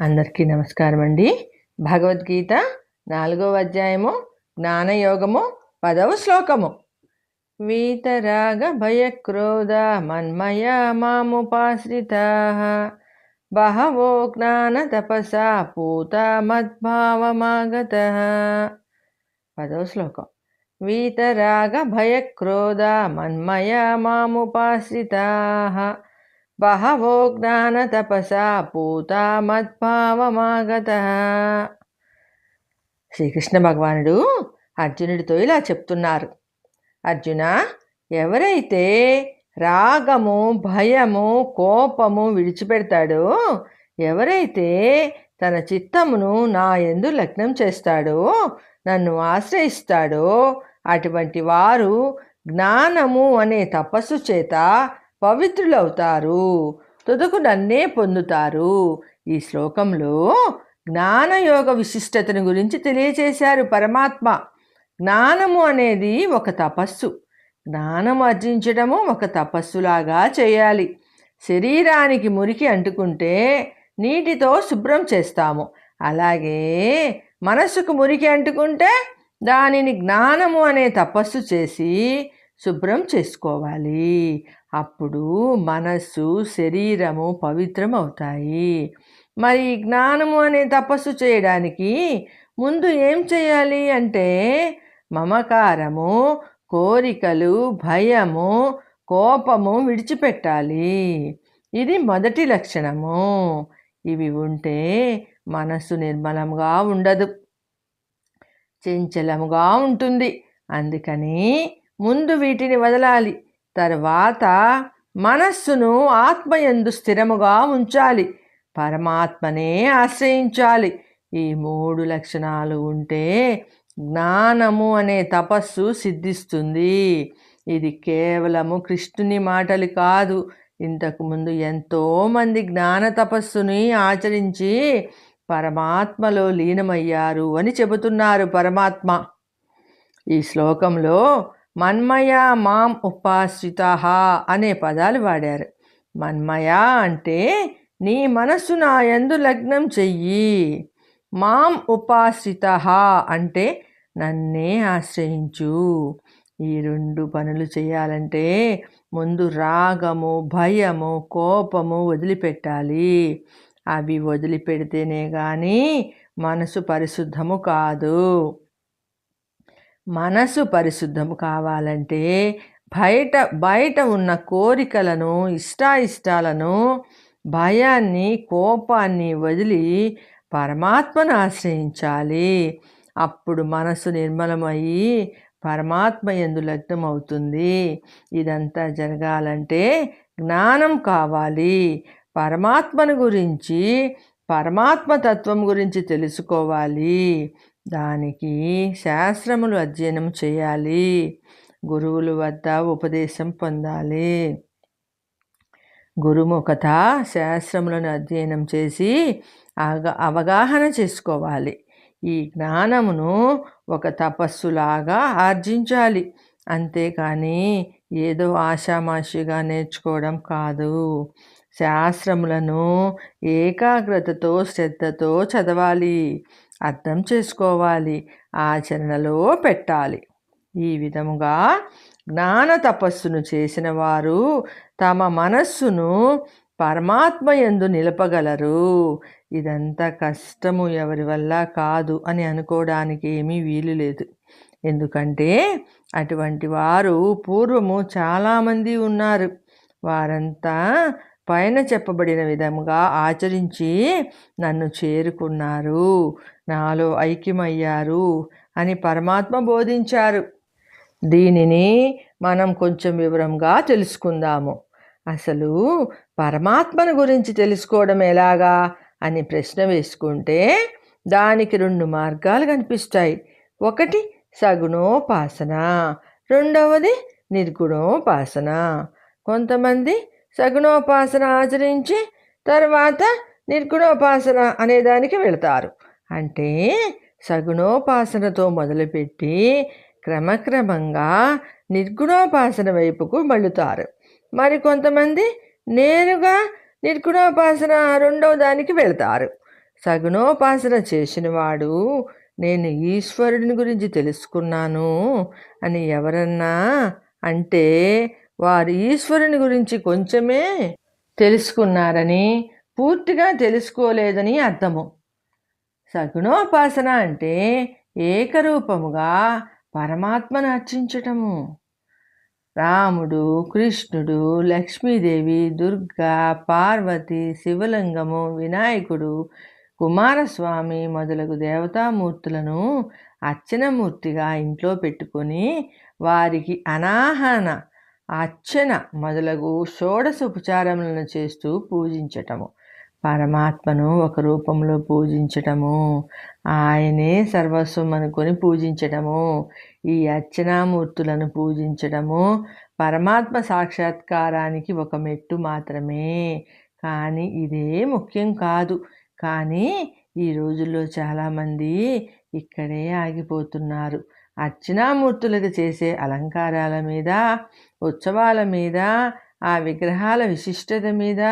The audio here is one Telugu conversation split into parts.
అందరికీ నమస్కారం అండి. భగవద్గీత 4వ అధ్యాయము జ్ఞానయోగము 10వ శ్లోకము. వీతరాగ భయక్రోధ మన్మయ మాముపాశ్రితాః బహవో జ్ఞాన తపసా పూత మద్భావమాగతః. 10వ శ్లోకం. వీతరాగ భయక్రోధ మన్మయ మాముపాశ్రితాః బహవో జ్ఞాన తపసా పూత మద్భావమాగతః. శ్రీకృష్ణ భగవానుడు అర్జునుడితో ఇలా చెప్తున్నారు. అర్జున, ఎవరైతే రాగము, భయము, కోపము విడిచిపెడతాడో, ఎవరైతే తన చిత్తమును నా యందు లగ్నం చేస్తాడో, నన్ను ఆశ్రయిస్తాడో, అటువంటి వారు జ్ఞానము అనే తపస్సు చేత పవిత్రులవుతారు, తుదకు నన్నే పొందుతారు. ఈ శ్లోకంలో జ్ఞానయోగ విశిష్టతను గురించి తెలియచేశారు పరమాత్మ. జ్ఞానము అనేది ఒక తపస్సు. జ్ఞానం ఆర్జించడము ఒక తపస్సులాగా చేయాలి. శరీరానికి మురికి అంటుకుంటే నీటితో శుభ్రం చేస్తాము. అలాగే మనస్సుకు మురికి అంటుకుంటే దానిని జ్ఞానము అనే తపస్సు చేసి శుభ్రం చేసుకోవాలి. అప్పుడు మనస్సు, శరీరము పవిత్రం అవుతాయి. మరి జ్ఞానము అనే తపస్సు చేయడానికి ముందు ఏం చేయాలి అంటే మమకారము, కోరికలు, భయము, కోపము విడిచిపెట్టాలి. ఇది మొదటి లక్షణము. ఇవి ఉంటే మనస్సు నిర్మలంగా ఉండదు, చంచలముగా ఉంటుంది. అందుకని ముందు వీటిని వదలాలి. తర్వాత మనస్సును ఆత్మయందు స్థిరముగా ఉంచాలి, పరమాత్మనే ఆశ్రయించాలి. ఈ 3 లక్షణాలు ఉంటే జ్ఞానము అనే తపస్సు సిద్ధిస్తుంది. ఇది కేవలము కృష్ణుని మాటలు కాదు. ఇంతకుముందు ఎంతోమంది జ్ఞాన తపస్సుని ఆచరించి పరమాత్మలో లీనమయ్యారు అని చెబుతున్నారు పరమాత్మ. ఈ శ్లోకంలో మన్మయ మాం ఉపాశ్రితః అనే పదాలు వాడారు. మన్మయ అంటే నీ మనస్సు నా యందు లగ్నం చెయ్యి. మాం ఉపాశ్రితః అంటే నన్నే ఆశ్రయించు. ఈ 2 పనులు చేయాలంటే ముందు రాగము, భయము, కోపము వదిలిపెట్టాలి. అవి వదిలిపెడితేనే కానీ మనసు పరిశుద్ధము కాదు. మనసు పరిశుద్ధము కావాలంటే బయట ఉన్న కోరికలను, ఇష్టాలను, భయాన్ని, కోపాన్ని వదిలి పరమాత్మను ఆశ్రయించాలి. అప్పుడు మనసు నిర్మలమయ్యి పరమాత్మ యందు లగ్నం అవుతుంది. ఇదంతా జరగాలంటే జ్ఞానం కావాలి. పరమాత్మను గురించి, పరమాత్మ తత్వం గురించి తెలుసుకోవాలి. దానికి శాస్త్రములు అధ్యయనం చేయాలి, గురువుల వద్ద ఉపదేశం పొందాలి. గురుముఖత శాస్త్రములను అధ్యయనం చేసి అవగాహన చేసుకోవాలి. ఈ జ్ఞానమును ఒక తపస్సులాగా ఆర్జించాలి. అంతేకాని ఏదో ఆషామాషిగా నేర్చుకోవడం కాదు. శాస్త్రములను ఏకాగ్రతతో, శ్రద్ధతో చదవాలి, అర్థం చేసుకోవాలి, ఆచరణలో పెట్టాలి. ఈ విధముగా జ్ఞాన తపస్సును చేసిన వారు తమ మనస్సును పరమాత్మ యందు నిలపగలరు. ఇదంతా కష్టము ఎవరి వల్ల కాదు అని అనుకోవడానికి ఏమీ వీలు లేదు. ఎందుకంటే అటువంటి వారు పూర్వము చాలామంది ఉన్నారు. వారంతా పైన చెప్పబడిన విధముగా ఆచరించి నన్ను చేరుకున్నారు, నాలో ఐక్యమయ్యారు అని పరమాత్మ బోధించారు. దీనిని మనం కొంచెం వివరంగా తెలుసుకుందాము. అసలు పరమాత్మను గురించి తెలుసుకోవడం ఎలాగా అని ప్రశ్న వేసుకుంటే దానికి 2 మార్గాలు కనిపిస్తాయి. ఒకటి సగుణోపాసన, రెండవది నిర్గుణోపాసన. కొంతమంది సగుణోపాసన ఆచరించి తర్వాత నిర్గుణోపాసన అనేదానికి వెళతారు. అంటే సగుణోపాసనతో మొదలుపెట్టి క్రమక్రమంగా నిర్గుణోపాసన వైపుకు మళ్ళుతారు. మరికొంతమంది నేరుగా నిర్గుణోపాసన రెండవ దానికి వెళతారు. సగుణోపాసన చేసినవాడు నేను ఈశ్వరుని గురించి తెలుసుకున్నాను అని ఎవరన్నా అంటే వారు ఈశ్వరుని గురించి కొంచెమే తెలుసుకున్నారని, పూర్తిగా తెలుసుకోలేదని అర్థము. సగుణోపాసన అంటే ఏకరూపముగా పరమాత్మను అర్చించటము. రాముడు, కృష్ణుడు, లక్ష్మీదేవి, దుర్గా, పార్వతి, శివలింగము, వినాయకుడు, కుమారస్వామి మొదలగు దేవతామూర్తులను అర్చనమూర్తిగా ఇంట్లో పెట్టుకొని వారికి అనాహన, అర్చన మొదలగు షోడశ ఉపచారములను చేస్తూ పూజించటము. పరమాత్మను ఒక రూపంలో పూజించటము, ఆయనే సర్వస్వం అనుకొని పూజించటము, ఈ అర్చనామూర్తులను పూజించడము పరమాత్మ సాక్షాత్కారానికి ఒక మెట్టు మాత్రమే. కానీ ఇదే ముఖ్యం కాదు. కానీ ఈ రోజుల్లో చాలామంది ఇక్కడే ఆగిపోతున్నారు. అర్చనామూర్తులకు చేసే అలంకారాల మీద, ఉత్సవాల మీద, ఆ విగ్రహాల విశిష్టత మీద,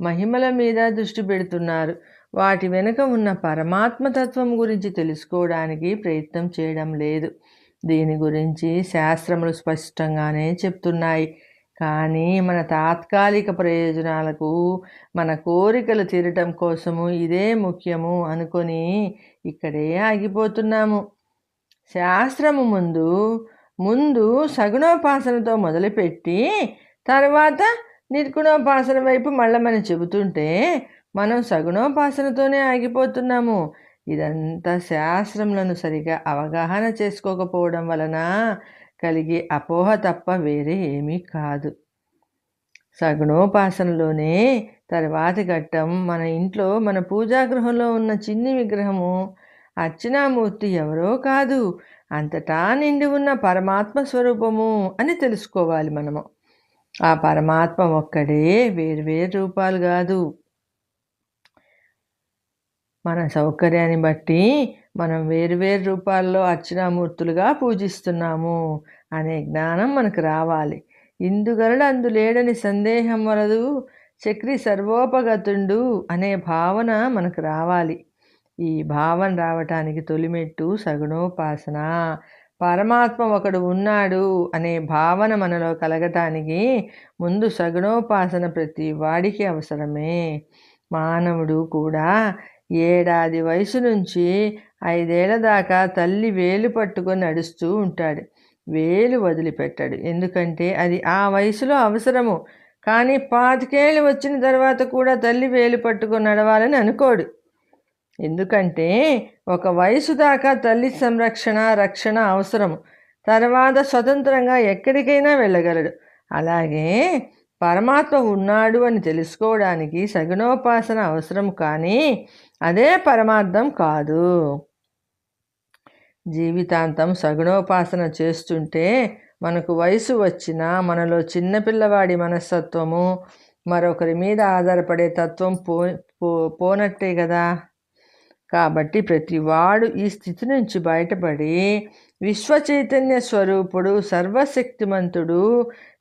మహిమల మీద దృష్టి పెడుతున్నారు. వాటి వెనుక ఉన్న పరమాత్మతత్వం గురించి తెలుసుకోవడానికి ప్రయత్నం చేయడం లేదు. దీని గురించి శాస్త్రములు స్పష్టంగానే చెప్తున్నాయి. కానీ మన తాత్కాలిక ప్రయోజనాలకు, మన కోరికలు తీరటం కోసము ఇదే ముఖ్యము అనుకొని ఇక్కడే ఆగిపోతున్నాము. శాస్త్రము ముందు సగుణోపాసనతో మొదలుపెట్టి తర్వాత నిర్గుణోపాసన వైపు మళ్ళమని చెబుతుంటే మనం సగుణోపాసనతోనే ఆగిపోతున్నాము. ఇదంతా శాస్త్రములను సరిగా అవగాహన చేసుకోకపోవడం వలన కలిగే అపోహ తప్ప వేరే ఏమీ కాదు. సగుణోపాసనలోనే తర్వాతి ఘట్టం మన ఇంట్లో, మన పూజాగృహంలో ఉన్న చిన్ని విగ్రహము అర్చనామూర్తి ఎవరో కాదు, అంతటా నిండి ఉన్న పరమాత్మ స్వరూపము అని తెలుసుకోవాలి మనము. ఆ పరమాత్మ ఒక్కడే, వేర్వేరు రూపాలు కాదు. మన సౌకర్యాన్ని బట్టి మనం వేరువేరు రూపాల్లో అర్చనామూర్తులుగా పూజిస్తున్నాము అనే జ్ఞానం మనకు రావాలి. ఇందుగలడు అందులేడని సందేహం వలదు, చక్రి సర్వోపగతుండు అనే భావన మనకు రావాలి. ఈ భావన రావటానికి తొలిమెట్టు సగుణోపాసన. పరమాత్మ ఒకడు ఉన్నాడు అనే భావన మనలో కలగటానికి ముందు సగుణోపాసన ప్రతి వాడికి అవసరమే. మానవుడు కూడా 7 వయసు నుంచి 5 ఏళ్ల దాకా తల్లి వేలు పట్టుకొని నడుస్తూ ఉంటాడు. వేలు వదిలిపెట్టాడు. ఎందుకంటే అది ఆ వయసులో అవసరము. కానీ 25 ఏళ్ళు వచ్చిన తర్వాత కూడా తల్లి వేలు పట్టుకొని నడవాలని అనుకోడు. ఎందుకంటే ఒక వయసు దాకా తల్లి సంరక్షణ, రక్షణ అవసరము. తర్వాత స్వతంత్రంగా ఎక్కడికైనా వెళ్ళగలడు. అలాగే పరమాత్మ ఉన్నాడు అని తెలుసుకోవడానికి సగుణోపాసన అవసరం, కానీ అదే పరమార్థం కాదు. జీవితాంతం సగుణోపాసన చేస్తుంటే మనకు వయసు వచ్చినా మనలో చిన్నపిల్లవాడి మనస్తత్వము, మరొకరి మీద ఆధారపడే తత్వం పోనట్టే కదా. కాబట్టి ప్రతివాడు ఈ స్థితి నుంచి బయటపడి విశ్వచైతన్య స్వరూపుడు, సర్వశక్తిమంతుడు,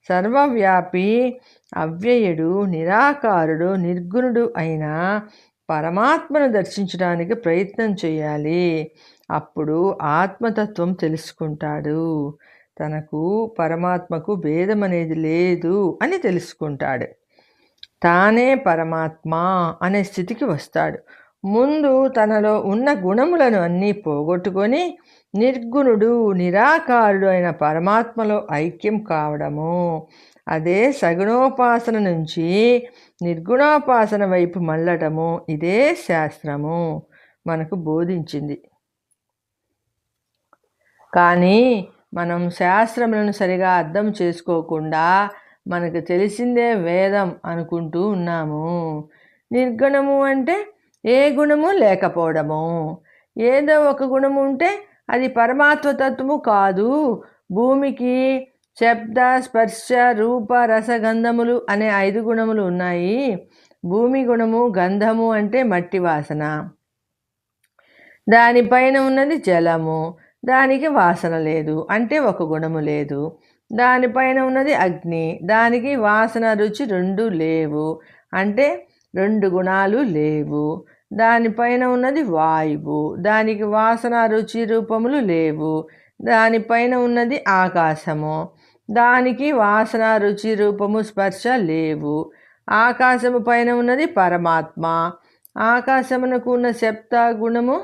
సర్వవ్యాపి, అవ్యయుడు, నిరాకారుడు, నిర్గుణుడు అయిన పరమాత్మను దర్శించడానికి ప్రయత్నం చేయాలి. అప్పుడు ఆత్మతత్వం తెలుసుకుంటాడు. తనకు పరమాత్మకు భేదం అనేది లేదు అని తెలుసుకుంటాడు. తానే పరమాత్మ అనే స్థితికి వస్తాడు. ముందు తనలో ఉన్న గుణములను అన్నీ పోగొట్టుకొని నిర్గుణుడు, నిరాకారుడు అయిన పరమాత్మలో ఐక్యం కావడము. అదే సగుణోపాసన నుంచి నిర్గుణోపాసన వైపు మళ్ళటము. ఇదే శాస్త్రము మనకు బోధించింది. కానీ మనం శాస్త్రములను సరిగా అర్థం చేసుకోకుండా మనకు తెలిసిందే వేదం అనుకుంటూ ఉన్నాము. నిర్గుణము అంటే ఏ గుణము లేకపోవడము. ఏదో ఒక గుణము ఉంటే అది పరమాత్మతత్వము కాదు. భూమికి శబ్ద, స్పర్శ, రూప, రస, గంధములు అనే 5 గుణములు ఉన్నాయి. భూమి గుణము గంధము అంటే మట్టి వాసన, దానిపైన ఉన్నది జలము, దానికి వాసన లేదు అంటే ఒక గుణము లేదు. దానిపైన ఉన్నది అగ్ని, దానికి వాసన, రుచి 2 లేవు అంటే 2 గుణాలు లేవు. దానిపైన ఉన్నది వాయువు, దానికి వాసన రుచి రూపములు లేవు. దానిపైన ఉన్నది ఆకాశము, దానికి వాసన రుచి రూపము స్పర్శ లేవు. ఆకాశము పైన ఉన్నది పరమాత్మ, ఆకాశమునకు ఉన్న శబ్ద గుణము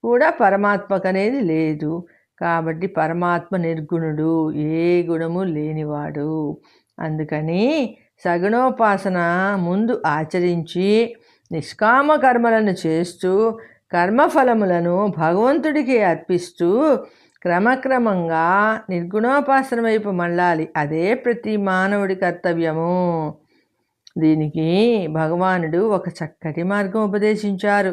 కూడా పరమాత్మకు అనేది లేదు. కాబట్టి పరమాత్మ నిర్గుణుడు, ఏ గుణము లేనివాడు. అందుకని సగుణోపాసన ముందు ఆచరించి నిష్కామ కర్మలను చేస్తూ కర్మఫలములను భగవంతుడికి అర్పిస్తూ క్రమక్రమంగా నిర్గుణోపాసన వైపు మళ్ళాలి. అదే ప్రతి మానవుడి కర్తవ్యము. దీనికి భగవానుడు ఒక చక్కటి మార్గం ఉపదేశించారు.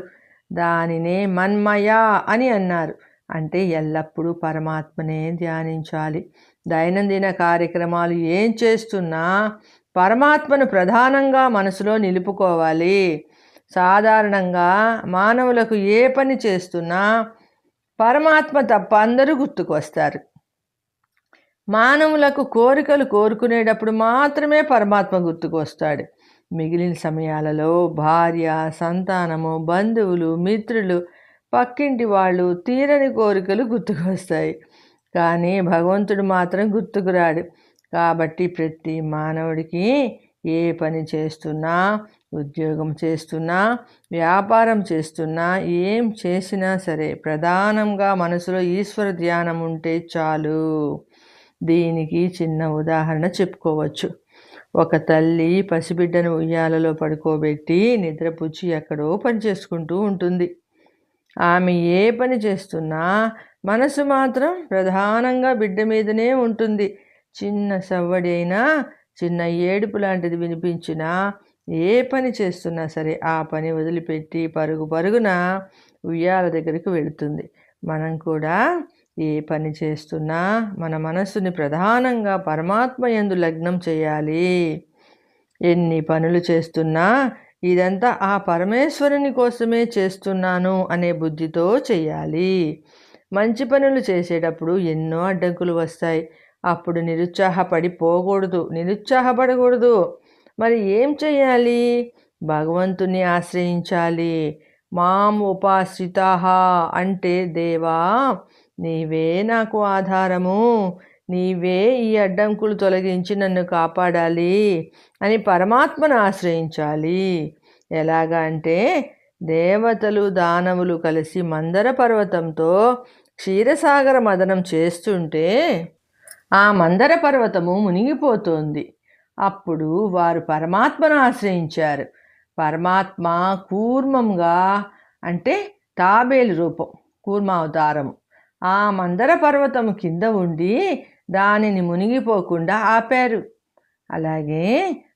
దానినే మన్మయ అని అన్నారు. అంటే ఎల్లప్పుడూ పరమాత్మనే ధ్యానించాలి. దైనందిన కార్యక్రమాలు ఏం చేస్తున్నా పరమాత్మను ప్రధానంగా మనసులో నిలుపుకోవాలి. సాధారణంగా మానవులకు ఏ పని చేస్తున్నా పరమాత్మ తప్ప అందరూ గుర్తుకొస్తారు. మానవులకు కోరికలు కోరుకునేటప్పుడు మాత్రమే పరమాత్మ గుర్తుకు వస్తాడు. మిగిలిన సమయాలలో భార్య, సంతానము, బంధువులు, మిత్రులు, పక్కింటి వాళ్ళు, తీరని కోరికలు గుర్తుకు వస్తాయి. కానీ భగవంతుడు మాత్రం గుర్తుకురాడు. కాబట్టి ప్రతి మానవుడికి ఏ పని చేస్తున్నా, ఉద్యోగం చేస్తున్నా, వ్యాపారం చేస్తున్నా, ఏం చేసినా సరే ప్రధానంగా మనసులో ఈశ్వర ధ్యానం ఉంటే చాలు. దీనికి చిన్న ఉదాహరణ చెప్పుకోవచ్చు. ఒక తల్లి పసిబిడ్డను ఉయ్యాలలో పడుకోబెట్టి నిద్రపుచ్చి ఎక్కడో పని చేసుకుంటూ ఉంటుంది. ఆమె ఏ పని చేస్తున్నా మనసు మాత్రం ప్రధానంగా బిడ్డ మీదనే ఉంటుంది. చిన్న సవ్వడి అయినా, చిన్న ఏడుపు లాంటిది వినిపించినా, ఏ పని చేస్తున్నా సరే ఆ పని వదిలిపెట్టి పరుగు పరుగున ఉయ్యాల దగ్గరికి వెళుతుంది. మనం కూడా ఏ పని చేస్తున్నా మన మనస్సుని ప్రధానంగా పరమాత్మ యందు లగ్నం చేయాలి. ఎన్ని పనులు చేస్తున్నా ఇదంతా ఆ పరమేశ్వరుని కోసమే చేస్తున్నాను అనే బుద్ధితో చేయాలి. మంచి పనులు చేసేటప్పుడు ఎన్నో అడ్డంకులు వస్తాయి. అప్పుడు నిరుత్సాహపడకూడదు. మరి ఏం చేయాలి? భగవంతుని ఆశ్రయించాలి. మాం ఉపాశ్రితాః అంటే దేవా నీవే నాకు ఆధారము, నీవే ఈ అడ్డంకులు తొలగించి నన్ను కాపాడాలి అని పరమాత్మను ఆశ్రయించాలి. ఎలాగా అంటే దేవతలు దానవులు కలిసి మందర పర్వతంతో క్షీరసాగర మదనం చేస్తుంటే ఆ మందర పర్వతము మునిగిపోతోంది. అప్పుడు వారు పరమాత్మను ఆశ్రయించారు. పరమాత్మ కూర్మంగా అంటే తాబేలు రూపం, కూర్మావతారము, ఆ మందర పర్వతము కింద ఉండి దానిని మునిగిపోకుండా ఆపారు. అలాగే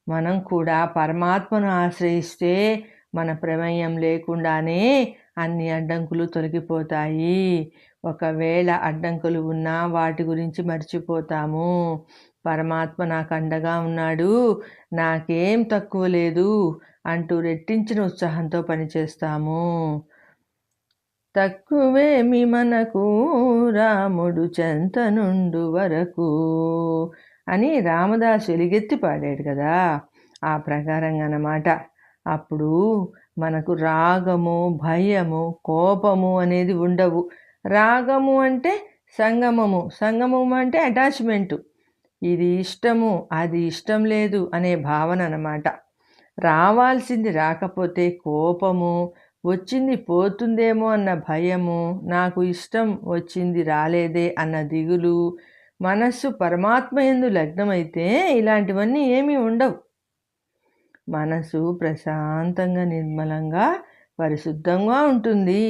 మనం కూడా పరమాత్మను ఆశ్రయిస్తే మన ప్రమేయం లేకుండానే అన్ని అడ్డంకులు తొలగిపోతాయి. ఒకవేళ అడ్డంకులు ఉన్నా వాటి గురించి మర్చిపోతాము. పరమాత్మ నాకు అండగా ఉన్నాడు, నాకేం తక్కువ లేదు అంటూ రెట్టించిన ఉత్సాహంతో పనిచేస్తాము. తక్కువేమి మనకు రాముడు చెంతనుండు వరకు అని రామదాసు ఎలుగెత్తి పాడాడు కదా, ఆ ప్రకారంగా అన్నమాట. అప్పుడు మనకు రాగము, భయము, కోపము అనేది ఉండవు. రాగము అంటే సంగమము అంటే అటాచ్మెంటు, ఇది ఇష్టము అది ఇష్టం లేదు అనే భావన అన్నమాట. రావాల్సింది రాకపోతే కోపము, వచ్చింది పోతుందేమో అన్న భయము, నాకు ఇష్టం వచ్చింది రాలేదే అన్న దిగులు. మనస్సు పరమాత్మ యందు లగ్నమైతే ఇలాంటివన్నీ ఏమీ ఉండవు. మనసు ప్రశాంతంగా, నిర్మలంగా, పరిశుద్ధంగా ఉంటుంది.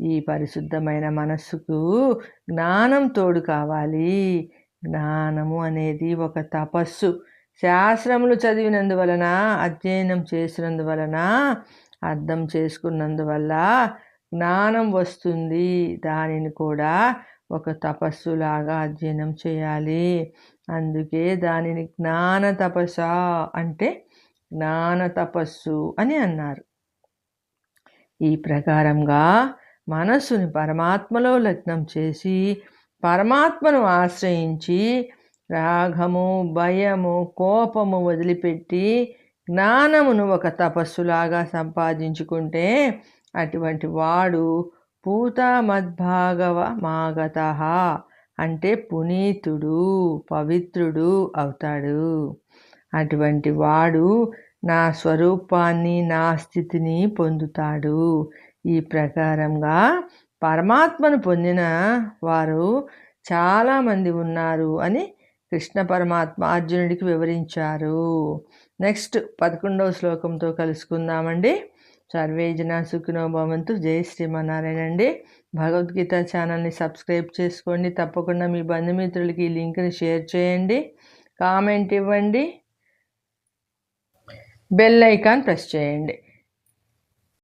ఈ పరిశుద్ధమైన మనస్సుకు జ్ఞానం తోడు కావాలి. జ్ఞానము అనేది ఒక తపస్సు. శాస్త్రములు చదివినందువలన, అధ్యయనం చేసినందువలన, అర్థం చేసుకున్నందువల్ల జ్ఞానం వస్తుంది. దానిని కూడా ఒక తపస్సులాగా అధ్యయనం చేయాలి. అందుకే దానిని జ్ఞాన తపస్స అంటే జ్ఞాన తపస్సు అని అన్నారు. ఈ ప్రకారంగా మనస్సుని పరమాత్మలో లగ్నం చేసి పరమాత్మను ఆశ్రయించి రాగము, భయము, కోపము వదిలిపెట్టి జ్ఞానమును ఒక తపస్సులాగా సంపాదించుకుంటే అటువంటి వాడు పూతామద్భాగవ మాగత అంటే పునీతుడు, పవిత్రుడు అవుతాడు. అటువంటి వాడు నా స్వరూపాన్ని, నా స్థితిని పొందుతాడు. ఈ ప్రకారంగా పరమాత్మను పొందిన వారు చాలామంది ఉన్నారు అని కృష్ణ పరమాత్మ అర్జునుడికి వివరించారు. నెక్స్ట్ 11వ శ్లోకంతో కలుసుకుందామండి. సర్వే జన సుఖినో భవంతు. జై శ్రీమన్నారాయణ అండి. భగవద్గీత ఛానల్ని సబ్స్క్రైబ్ చేసుకోండి. తప్పకుండా మీ బంధుమిత్రులకి ఈ లింక్ని షేర్ చేయండి, కామెంట్ ఇవ్వండి, బెల్ ఐకాన్ ప్రెస్ చేయండి.